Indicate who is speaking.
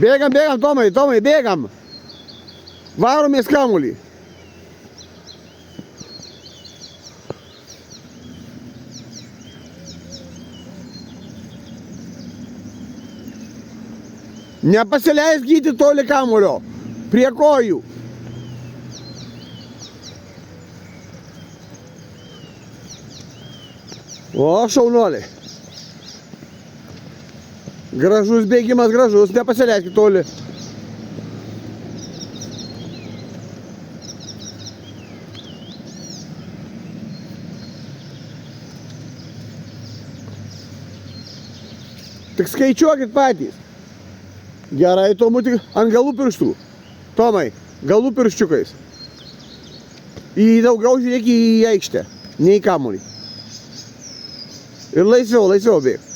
Speaker 1: Bėgam, bėgam, Tomai, Tomai, bėgam. Varomės kamuolį. Nepasileisk gyti toli kamuolio. Prie kojų. O, šaunuoliai. Gražus bėgimas, gražus, nepasileisk toli. Tik skaičiuokit patys. Gerai, Tomu, tik ant galų pirštų. Tomai, galų pirščiukais. Į daugiau žiūrėk į aikštę, ne į kamuolį. Ir laisviau, laisviau bėg.